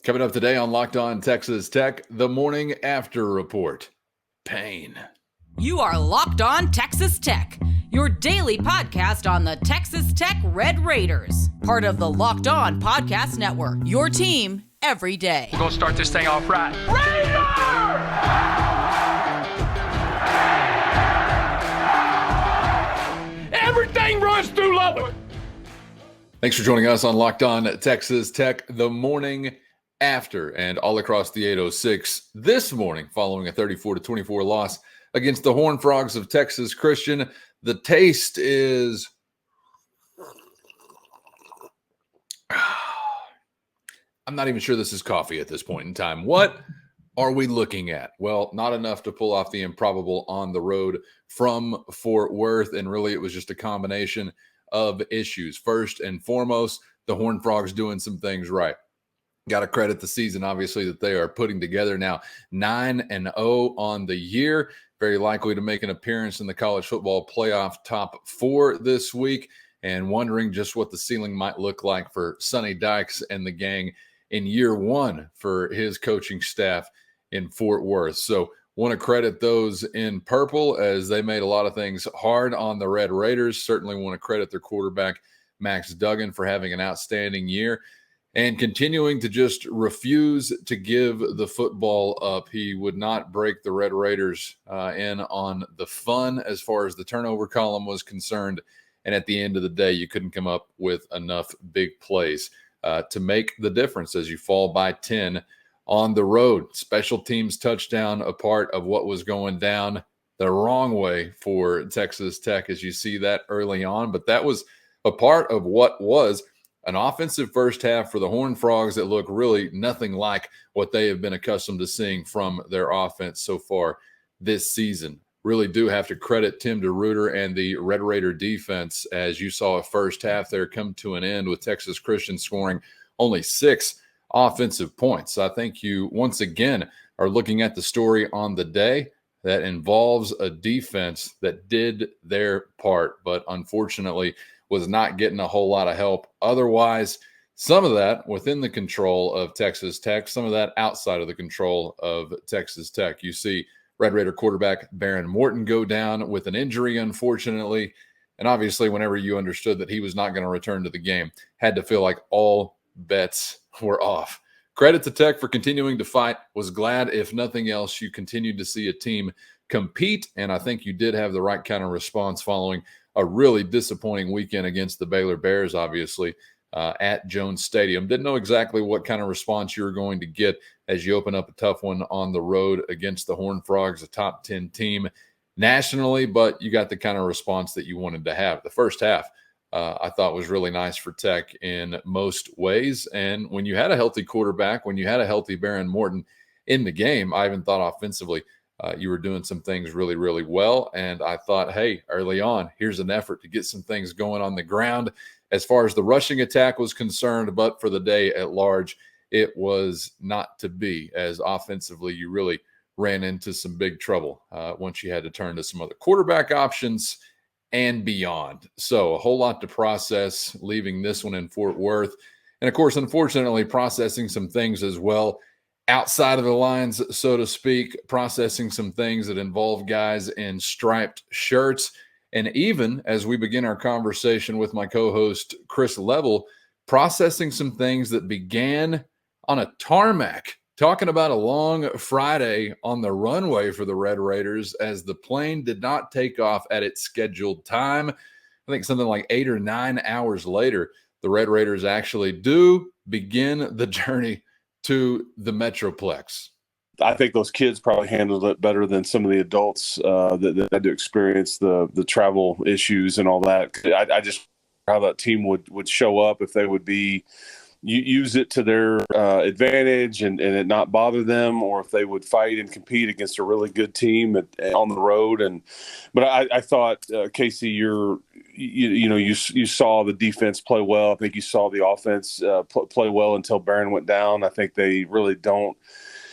Coming up today on Locked On Texas Tech, the morning after report. Pain. You are Locked On Texas Tech, your daily podcast on the Texas Tech Red Raiders. Part of the Locked On Podcast Network, your team every day. We're going to start this thing off right. Raider! Everything runs through Lubbock. Thanks for joining us on Locked On Texas Tech, the morning after, and all across the 806 this morning following a 34-24 loss against the Horned Frogs of Texas Christian. The taste is I'm not even sure this is coffee at this point in time. What are we looking at? Well, not enough to pull off the improbable on the road from Fort Worth, and really it was just a combination of issues. First and foremost, the Horned Frogs doing some things right. Got to credit the season, obviously, that they are putting together now. 9-0 on the year. Very likely to make an appearance in the college football playoff top 4 this week. And wondering just what the ceiling might look like for Sonny Dykes and the gang in year 1 for his coaching staff in Fort Worth. So want to credit those in purple as they made a lot of things hard on the Red Raiders. Certainly want to credit their quarterback, Max Duggan, for having an outstanding year and continuing to just refuse to give the football up. He would not break the Red Raiders in on the fun as far as the turnover column was concerned. And at the end of the day, you couldn't come up with enough big plays to make the difference as you fall by 10 on the road. Special teams touchdown, a part of what was going down the wrong way for Texas Tech, as you see that early on. But that was a part of what was an offensive first half for the Horned Frogs that look really nothing like what they have been accustomed to seeing from their offense so far this season. Really do have to credit Tim DeRuyter and the Red Raider defense, as you saw a first half there come to an end with Texas Christian scoring only 6 offensive points. I think you once again are looking at the story on the day that involves a defense that did their part, but unfortunately was not getting a whole lot of help. Otherwise, some of that within the control of Texas Tech, some of that outside of the control of Texas Tech. You see Red Raider quarterback Baron Morton go down with an injury, unfortunately. And obviously, whenever you understood that he was not going to return to the game, had to feel like all bets were off. Credit to Tech for continuing to fight. Was glad, if nothing else, you continued to see a team compete. And I think you did have the right kind of response following a really disappointing weekend against the Baylor Bears, obviously, at Jones Stadium. Didn't know exactly what kind of response you were going to get as you open up a tough one on the road against the Horned Frogs, a top 10 team nationally, but you got the kind of response that you wanted to have. The first half, I thought was really nice for Tech in most ways. And when you had a healthy quarterback, when you had a healthy Baron Morton in the game, I even thought offensively, you were doing some things really, really well. And I thought, hey, early on, here's an effort to get some things going on the ground as far as the rushing attack was concerned. But for the day at large, it was not to be, as offensively you really ran into some big trouble once you had to turn to some other quarterback options and beyond. So a whole lot to process leaving this one in Fort Worth. And, of course, unfortunately, processing some things as well outside of the lines, so to speak, processing some things that involve guys in striped shirts. And even as we begin our conversation with my co-host, Chris Level, processing some things that began on a tarmac, talking about a long Friday on the runway for the Red Raiders as the plane did not take off at its scheduled time. I think something like 8 or 9 hours later, the Red Raiders actually do begin the journey to the Metroplex. I think those kids probably handled it better than some of the adults that had to experience the travel issues and all that. I just how that team would show up, if they would be use it to their advantage and it not bother them, or if they would fight and compete against a really good team on the road. But I thought, Casey, you saw the defense play well. I think you saw the offense play well until Barron went down. I think they really don't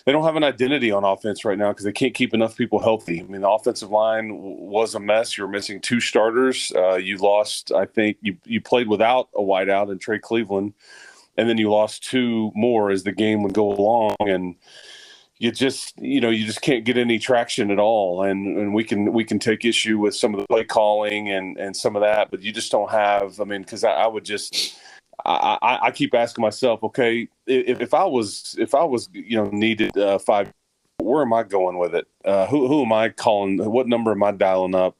have an identity on offense right now because they can't keep enough people healthy. I mean, the offensive line was a mess. You were missing 2 starters. You lost, I think, you played without a wideout in Trey Cleveland. and then you lost 2 more as the game would go along, and you just can't get any traction at all. And we can take issue with some of the play calling and some of that, but you just don't have. I mean, because I keep asking myself, okay, if I was needed 5, where am I going with it? Who am I calling? What number am I dialing up?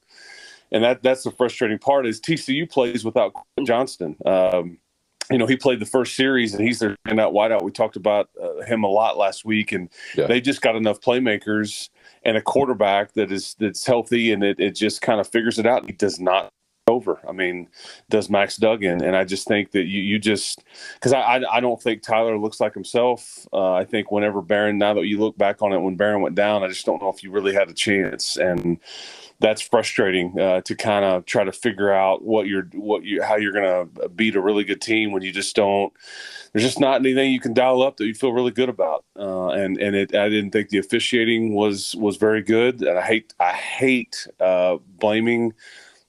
And that's the frustrating part is TCU plays without Johnston. He played the first series, and he's their standout wideout. We talked about him a lot last week, and they just got enough playmakers and a quarterback that's healthy, and it just kind of figures it out. He does not over. I mean, does Max Duggan, and I just think that you just because I don't think Tyler looks like himself. I think whenever Barron, now that you look back on it, when Barron went down, I just don't know if you really had a chance, and that's frustrating to kind of try to figure out how you're going to beat a really good team when you just don't. There's just not anything you can dial up that you feel really good about, I didn't think the officiating was very good, and I hate blaming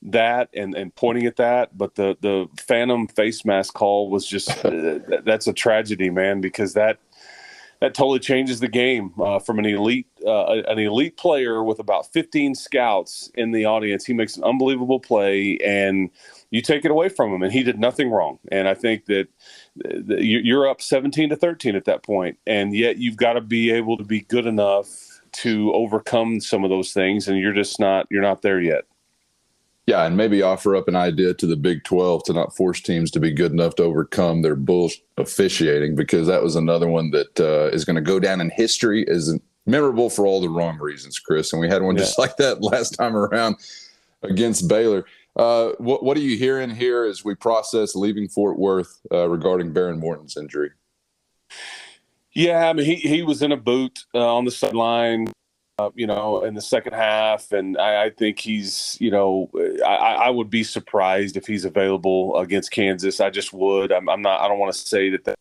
that and pointing at that, but the phantom face mask call was just that's a tragedy, man, because that totally changes the game from an elite player with about 15 scouts in the audience. He makes an unbelievable play, and you take it away from him, and he did nothing wrong. And I think that you're up 17-13 at that point, and yet you've got to be able to be good enough to overcome some of those things, and you're not there yet. Yeah, and maybe offer up an idea to the Big 12 to not force teams to be good enough to overcome their bullshit officiating, because that was another one that is going to go down in history as memorable for all the wrong reasons, Chris. And we had one just like that last time around against Baylor. What are you hearing here as we process leaving Fort Worth regarding Baron Morton's injury? Yeah, I mean, he was in a boot on the sideline. In the second half, and I think he's, I would be surprised if he's available against Kansas. I just would. I don't want to say that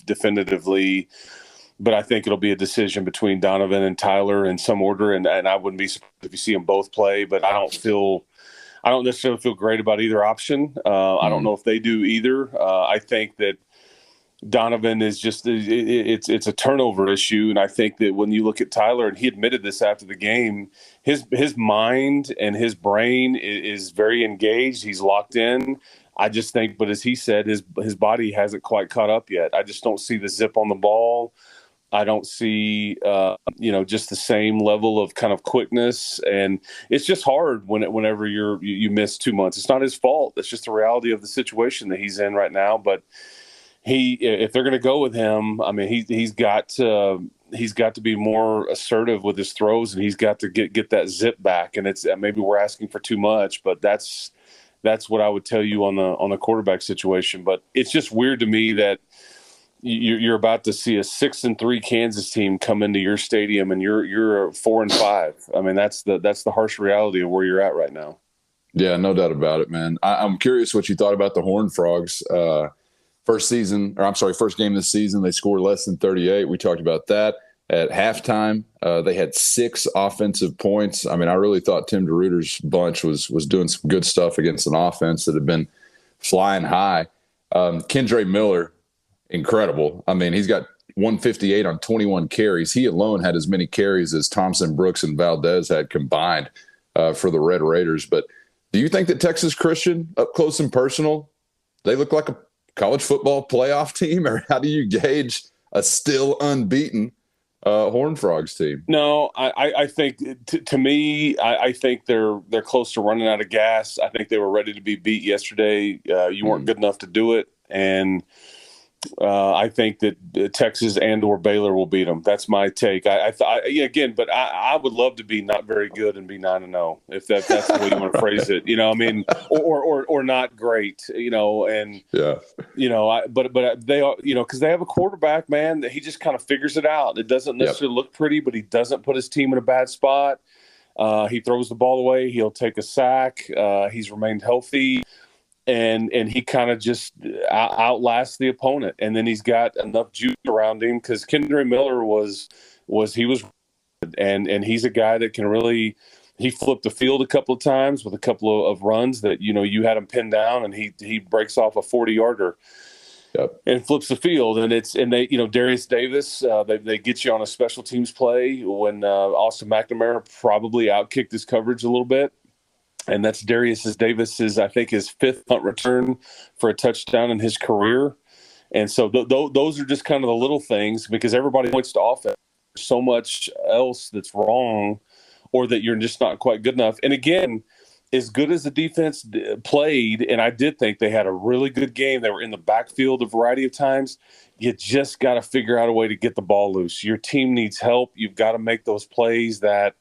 definitively, but I think it'll be a decision between Donovan and Tyler in some order, and I wouldn't be surprised if you see them both play. But I don't necessarily feel great about either option. I don't know if they do either. I think that Donovan is just it's a turnover issue, and I think that when you look at Tyler, and he admitted this after the game, his mind and his brain is very engaged. He's locked in. I just think, but as he said, his body hasn't quite caught up yet. I just don't see the zip on the ball. I don't see just the same level of kind of quickness, and it's just hard whenever you miss 2 months. It's not his fault. It's just the reality of the situation that he's in right now, but. If they're going to go with him, I mean, he's got to be more assertive with his throws, and he's got to get that zip back. And it's maybe we're asking for too much, but that's what I would tell you on the quarterback situation. But it's just weird to me that you're about to see a 6-3 Kansas team come into your stadium, and you're 4-5. I mean, that's the harsh reality of where you're at right now. Yeah, no doubt about it, man. I'm curious what you thought about the Horned Frogs. First game this season, they scored less than 38. We talked about that. At halftime, they had 6 offensive points. I mean, I really thought Tim DeRuyter's bunch was doing some good stuff against an offense that had been flying high. Kendre Miller, incredible. I mean, he's got 158 on 21 carries. He alone had as many carries as Thompson, Brooks, and Valdez had combined for the Red Raiders. But do you think that Texas Christian, up close and personal, they look like a college football playoff team, or how do you gauge a still unbeaten Horned Frogs team? No, I think to me, I think they're close to running out of gas. I think they were ready to be beat yesterday. You weren't good enough to do it, and I think that Texas and/or Baylor will beat them. That's my take. But I would love to be not very good and be 9-0 if that's the way you want to phrase it. I mean, or not great. And yeah, but they are, because they have a quarterback, man, that he just kind of figures it out. It doesn't necessarily look pretty, but he doesn't put his team in a bad spot. He throws the ball away. He'll take a sack. He's remained healthy. And he kind of just outlasts the opponent, and then he's got enough juice around him because Kendre Miller was and he's a guy that can really. He flipped the field a couple of times with a couple of runs that you had him pinned down, and he breaks off a 40-yarder. and flips the field. And they, Darius Davis, they get you on a special teams play when Austin McNamara probably outkicked his coverage a little bit. And that's Davis's, I think, his 5th punt return for a touchdown in his career. And so those are just kind of the little things, because everybody points to offense. There's so much else that's wrong, or that you're just not quite good enough. And again, as good as the defense played, and I did think they had a really good game, they were in the backfield a variety of times, you just got to figure out a way to get the ball loose. Your team needs help. You've got to make those plays that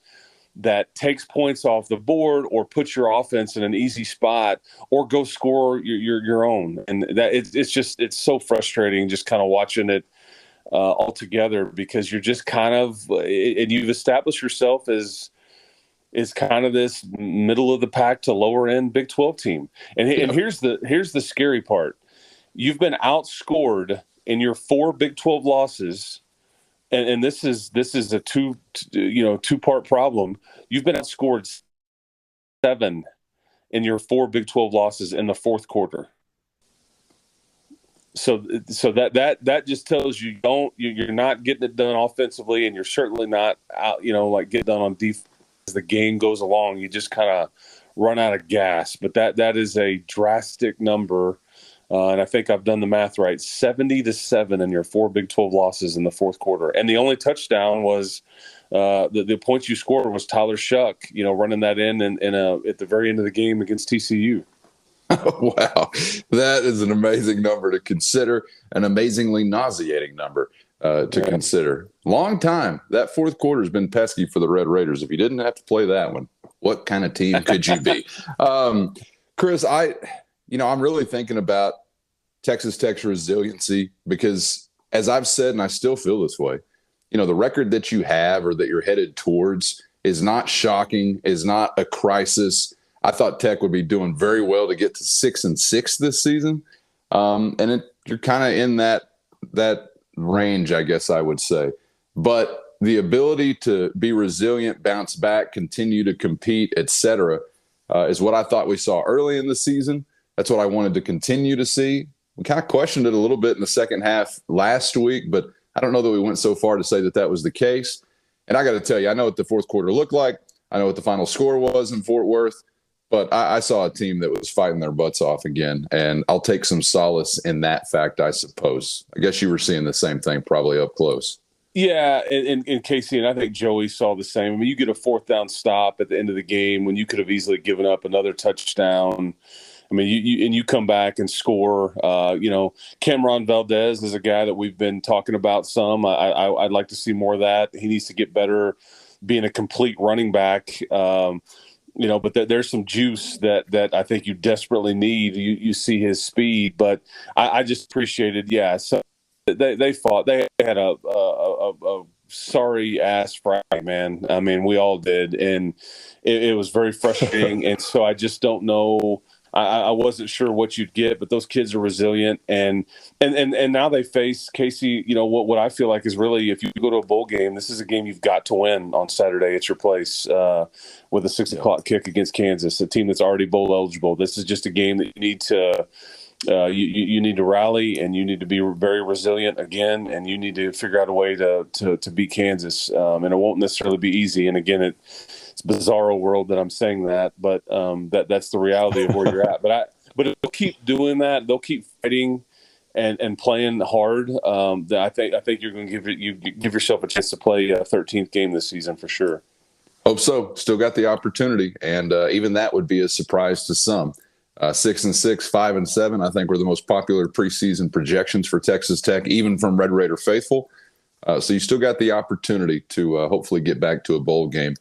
takes points off the board, or puts your offense in an easy spot, or go score your own. And that it's so frustrating just kind of watching it all together, because you're just kind of, and you've established yourself as kind of this middle of the pack to lower end Big 12 team. And here's the scary part. You've been outscored in your 4 Big 12 losses. And this is a two-part problem. You've been outscored 7 in your 4 Big 12 losses in the fourth quarter. So that just tells you you're not getting it done offensively, and you're certainly not out, getting done on defense. As the game goes along, you just kind of run out of gas. But that is a drastic number. And I think I've done the math right. 70-7 in your 4 Big 12 losses in the fourth quarter. And the only touchdown was the points you scored was Tyler Shuck, running that in at the very end of the game against TCU. Wow. That is an amazing number to consider, an amazingly nauseating number to consider. Long time. That fourth quarter has been pesky for the Red Raiders. If you didn't have to play that one, what kind of team could you be? Chris, I'm really thinking about Texas Tech's resiliency, because as I've said, and I still feel this way, the record that you have or that you're headed towards is not shocking, is not a crisis. I thought Tech would be doing very well to get to 6-6 this season. You're kind of in that range, I guess I would say. But the ability to be resilient, bounce back, continue to compete, et cetera, is what I thought we saw early in the season. That's what I wanted to continue to see. We kind of questioned it a little bit in the second half last week, but I don't know that we went so far to say that was the case. And I got to tell you, I know what the fourth quarter looked like. I know what the final score was in Fort Worth, but I saw a team that was fighting their butts off again, and I'll take some solace in that fact, I suppose. I guess you were seeing the same thing probably up close. Yeah, and Casey, and I think Joey saw the same. I mean, you get a 4th down stop at the end of the game when you could have easily given up another touchdown. I mean, you come back and score. Cameron Valdez is a guy that we've been talking about some. I'd like to see more of that. He needs to get better being a complete running back. But there's some juice that I think you desperately need. You see his speed, but I just appreciated, so they fought. They had a sorry ass Friday, man. I mean, we all did, and it was very frustrating. And so I just don't know. I wasn't sure what you'd get, but those kids are resilient, and now they face Casey. What I feel like is really, if you go to a bowl game, this is a game you've got to win on Saturday at your place with a 6:00 kick against Kansas, a team that's already bowl eligible. This is just a game that you need to you need to rally, and you need to be very resilient again, and you need to figure out a way to beat Kansas, and it won't necessarily be easy. And again, it's a bizarro world that I'm saying that, but that's the reality of where you're at. But they'll keep doing that. They'll keep fighting and playing hard. I think you're going to give yourself a chance to play a 13th game this season for sure. Hope so. Still got the opportunity, and even that would be a surprise to some. 6-6, 5-7, I think were the most popular preseason projections for Texas Tech, even from Red Raider faithful. So you still got the opportunity to hopefully get back to a bowl game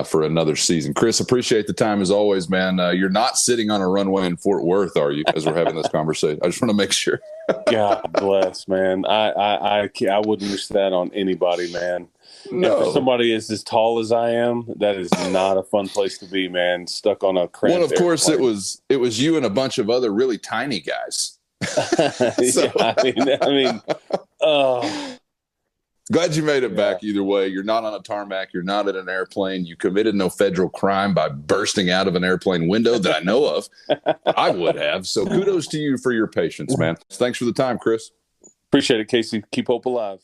for another season. Chris, appreciate the time as always, man. You're not sitting on a runway in Fort Worth, are you, as we're having this conversation? I just want to make sure. God bless, man. I wouldn't wish that on anybody, man. No. For somebody as tall as I am, that is not a fun place to be, man. Stuck on a cramped Well, of course, airplane. it was you and a bunch of other really tiny guys. Yeah, I mean, Glad you made it back either way. You're not on a tarmac. You're not in an airplane. You committed no federal crime by bursting out of an airplane window that I know of. I would have. So kudos to you for your patience, man. Thanks for the time, Chris. Appreciate it, Casey. Keep hope alive.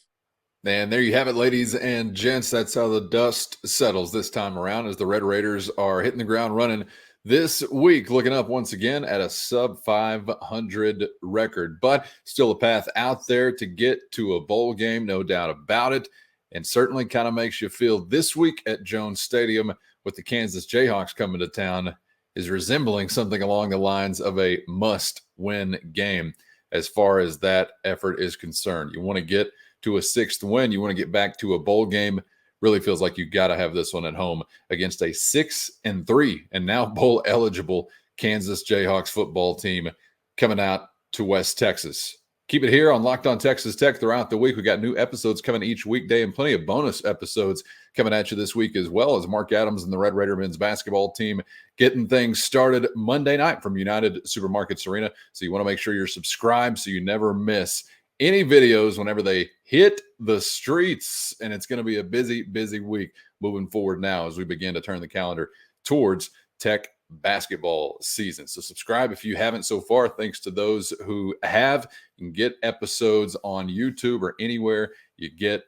And there you have it, ladies and gents. That's how the dust settles this time around as the Red Raiders are hitting the ground running this week, looking up once again at a sub 500 record, but still a path out there to get to a bowl game, no doubt about it. And certainly kind of makes you feel this week at Jones Stadium with the Kansas Jayhawks coming to town is resembling something along the lines of a must-win game as far as that effort is concerned. You want to get to a sixth win. You want to get back to a bowl game. Really feels like you got to have this one at home against a 6-3 and now bowl eligible Kansas Jayhawks football team coming out to West Texas. Keep it here on Locked On Texas Tech throughout the week. We got new episodes coming each weekday and plenty of bonus episodes coming at you this week, as well as Mark Adams and the Red Raider men's basketball team getting things started Monday night from United Supermarkets Arena. So you want to make sure you're subscribed so you never miss any videos whenever they hit the streets. And it's going to be a busy, busy week moving forward now as we begin to turn the calendar towards Tech basketball season. So subscribe if you haven't so far. Thanks to those who have. You can get episodes on YouTube or anywhere you get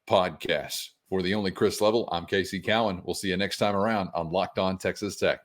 podcasts. For the only Chris Level, I'm Casey Cowan. We'll see you next time around on Locked On Texas Tech.